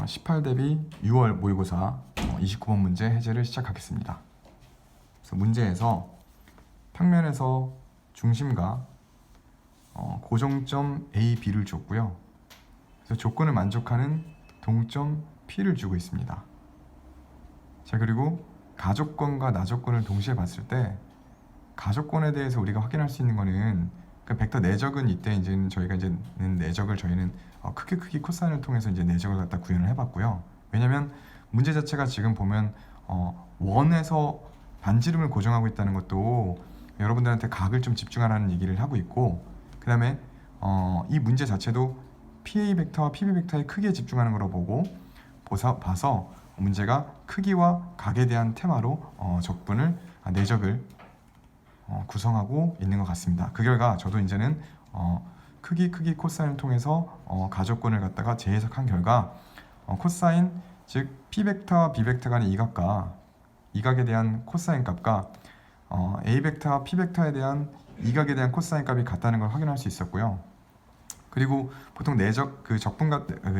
18 대비 6월 모의고사 29번 문제 해제를 시작하겠습니다. 그래서 문제에서 평면에서 중심과 고정점 A, B를 줬고요. 그래서 조건을 만족하는 동점 P를 주고 있습니다. 자, 그리고 가조건과 나조건을 동시에 봤을 때 가조건에 대해서 우리가 확인할 수 있는 거는 그 벡터 내적은 이때 이제는 저희가 이제 내적을 저희는 크기 코사인을 통해서 이제 내적을 갖다 구현을 해봤고요. 왜냐면 문제 자체가 지금 보면 원에서 반지름을 고정하고 있다는 것도 여러분들한테 각을 좀 집중하라는 얘기를 하고 있고, 그 다음에 이 문제 자체도 PA 벡터와 PB 벡터의 크기에 집중하는 거로 보고 봐서 문제가 크기와 각에 대한 테마로 내적을 구성하고 있는 것 같습니다. 그 결과 저도 이제는 크기 코사인을 통해서 가조건을 갖다가 재해석한 결과 코사인, 즉 P 벡터와 B 벡터 간의 이각과 이각에 대한 코사인 값과 A 벡터와 P 벡터에 대한 이각에 대한 코사인 값이 같다는 걸 확인할 수 있었고요. 그리고 보통 내적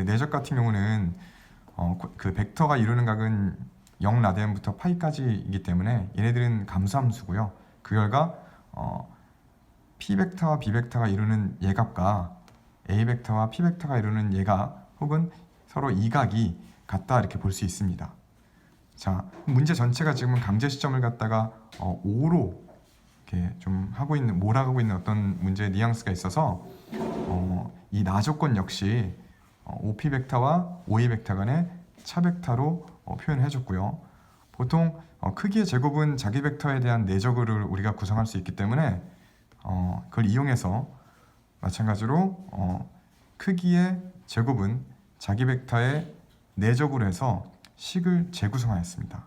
내적 같은 경우는 그 벡터가 이루는 각은 0라디안부터 파이까지이기 때문에 얘네들은 감소함수고요. 그 결과 P 벡터와 B 벡터가 이루는 예값과 A 벡터와 P 벡터가 이루는 예값 혹은 서로 이각이 같다, 이렇게 볼 수 있습니다. 자, 문제 전체가 지금은 강제 시점을 갖다가 5로 이렇게 좀 몰아가고 있는 어떤 문제의 뉘앙스가 있어서 이 나조건 역시 OP 벡터와 OA 벡터 간의 차 벡터로 표현을 해줬고요. 보통 크기의 제곱은 자기 벡터에 대한 내적을 우리가 구성할 수 있기 때문에 그걸 이용해서 마찬가지로 크기의 제곱은 자기 벡터의 내적으로 해서 식을 재구성하였습니다.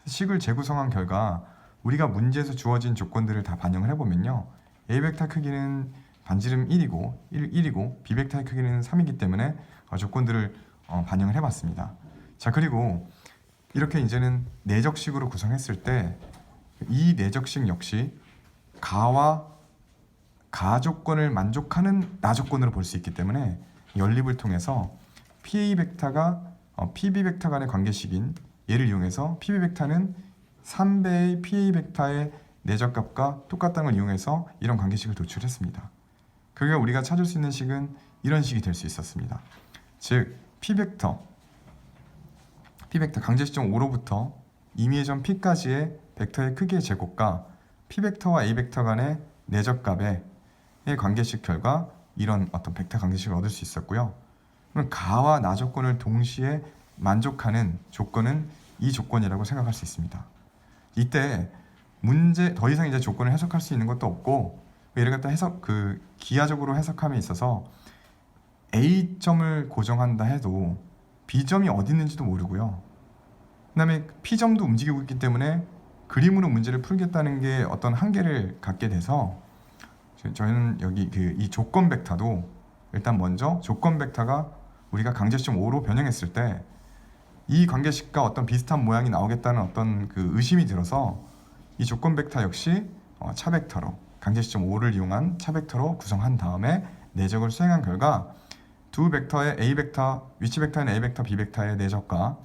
식을 재구성한 결과 우리가 문제에서 주어진 조건들을 다 반영을 해보면요, A 벡터 크기는 반지름 1이고 B 벡터의 크기는 3이기 때문에 조건들을 반영을 해봤습니다. 자, 그리고 이렇게 이제는 내적식으로 구성했을 때 이 내적식 역시 가와 가조건을 만족하는 나조건으로 볼 수 있기 때문에 연립을 통해서 PA 벡터가 PB 벡터 간의 관계식인 얘를 이용해서 PB 벡터는 3배의 PA 벡터의 내적값과 똑같다는 걸 이용해서 이런 관계식을 도출했습니다. 그러니까 우리가 찾을 수 있는 식은 이런 식이 될 수 있었습니다. 즉 P 벡터 강제 시점 5로부터 임의의 점 P까지의 벡터의 크기의 제곱과 P 벡터와 A 벡터 간의 내적값의 관계식 결과 이런 어떤 벡터 관계식을 얻을 수 있었고요. 그럼 가와 나 조건을 동시에 만족하는 조건은 이 조건이라고 생각할 수 있습니다. 이때 문제 더 이상 이제 조건을 해석할 수 있는 것도 없고, 얘를 갖다 기하적으로 해석함에 있어서 A점을 고정한다 해도 B점이 어디 있는지도 모르고요. 그 다음에 P점도 움직이고 있기 때문에 그림으로 문제를 풀겠다는 게 어떤 한계를 갖게 돼서 저희는 여기 이 조건 벡터도 일단 먼저 조건 벡터가 우리가 강제점 5로 변형했을 때 이 관계식과 어떤 비슷한 모양이 나오겠다는 어떤 그 의심이 들어서 이 조건 벡터 역시 차 벡터로 강제점 5를 이용한 차 벡터로 구성한 다음에 내적을 수행한 결과 두 벡터의 A 벡터, 위치 벡터인 A 벡터, B 벡터의 내적과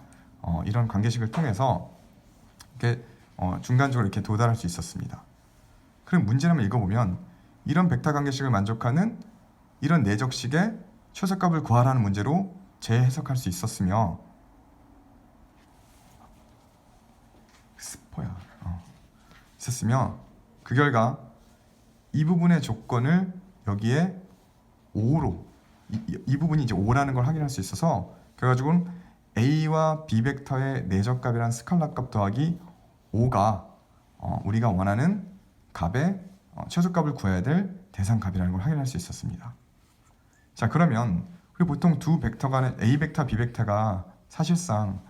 이런 관계식을 통해서 이렇게 중간적으로 이렇게 도달할 수 있었습니다. 그럼 문제를 한번 읽어보면 이런 벡터 관계식을 만족하는 이런 내적식의 최소값을 구하라는 문제로 재해석할 수 있었으며 그 결과 이 부분의 조건을 여기에 5로 이 부분이 이제 5라는 걸 확인할 수 있어서 그래가지고 A와 B 벡터의 내적값이란 스칼라 값 더하기 5가 우리가 원하는 값의 최소값을 구해야 될 대상값이라는 걸 확인할 수 있었습니다. 자, 그러면 우리 보통 두 벡터 간의 A 벡터, B 벡터가 사실상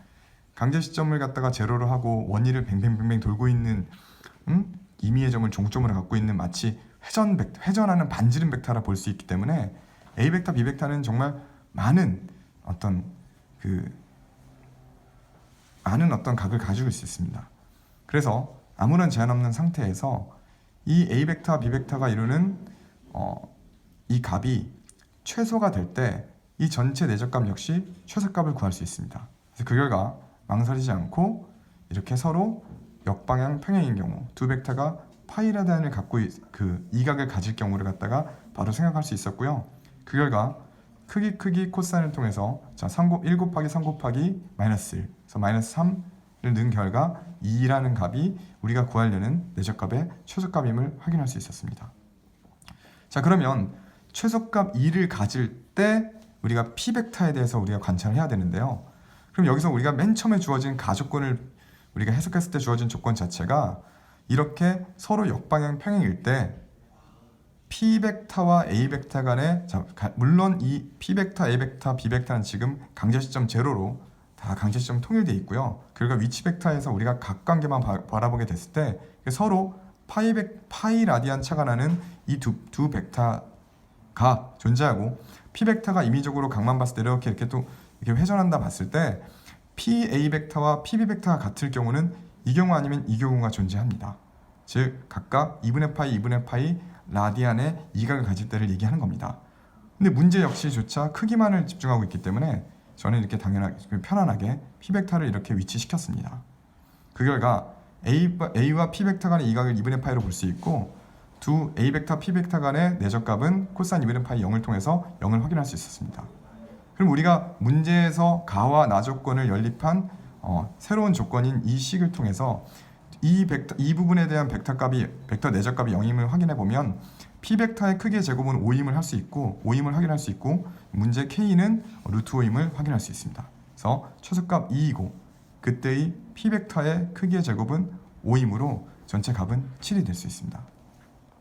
강제 시점을 갖다가 제로로 하고 원위를 뱅뱅뱅뱅 돌고 있는 임의의 점을 종점으로 갖고 있는 마치 회전하는 반지름 벡터라 볼 수 있기 때문에 A 벡터, B 벡터는 정말 많은 어떤 각을 가지고 있을 수 있습니다. 그래서 아무런 제한 없는 상태에서 이 A 벡터와 B 벡터가 이루는 이 값이 최소가 될 때 이 전체 내적값 역시 최소값을 구할 수 있습니다. 그래서 그 결과 망설이지 않고 이렇게 서로 역방향 평행인 경우 두 벡터가 파이라디안을 갖고 그 이각을 가질 경우를 갖다가 바로 생각할 수 있었고요. 그 결과 크기 코사인을 통해서 자, 1 곱하기 3 곱하기 마이너스 1 그래서 마이너스 3을 넣은 결과 2라는 값이 우리가 구하려는 내적값의 최소값임을 확인할 수 있었습니다. 자, 그러면 최소값 2를 가질 때 우리가 P 벡터에 대해서 우리가 관찰을 해야 되는데요. 그럼 여기서 우리가 맨 처음에 주어진 가조건을 우리가 해석했을 때 주어진 조건 자체가 이렇게 서로 역방향 평행일 때 P 벡터와 A 벡터 간의 물론 이 P 벡터, A 벡터, B 벡터는 지금 강제 시점 제로로 다 강제 시점 통일되어 있고요. 그러니까 위치 벡터에서 우리가 각관계만 바라보게 됐을 때 서로 파이 라디안 차가 나는 이 두 벡터가 존재하고 P 벡터가 임의적으로 각만 봤을 때 이렇게 또 이렇게 회전한다 봤을 때 PA 벡터와 PB 벡터가 같을 경우는 이 경우 아니면 이 경우가 존재합니다. 즉 각각 2분의 파이, 2분의 파이 라디안의 이각을 가질 때를 얘기하는 겁니다. 근데 문제 역시조차 크기만을 집중하고 있기 때문에 저는 이렇게 편안하게 P 벡터를 이렇게 위치시켰습니다. 그 결과 A와 P 벡터 간의 이각을 2분의 파이로 볼 수 있고 두 A 벡터, P 벡터 간의 내적값은 코사인 2분의 파이 0을 통해서 0을 확인할 수 있었습니다. 그럼 우리가 문제에서 가와 나 조건을 연립한 새로운 조건인 이 식을 통해서 이 부분에 대한 벡터 내적값이 0임을 확인해 보면 P 벡터의 크기의 제곱은 5임을 할 수 있고 5임을 확인할 수 있고 문제 K는 루트 5임을 확인할 수 있습니다. 그래서 최소값 2이고 그때의 P 벡터의 크기의 제곱은 5임으로 전체 값은 7이 될 수 있습니다.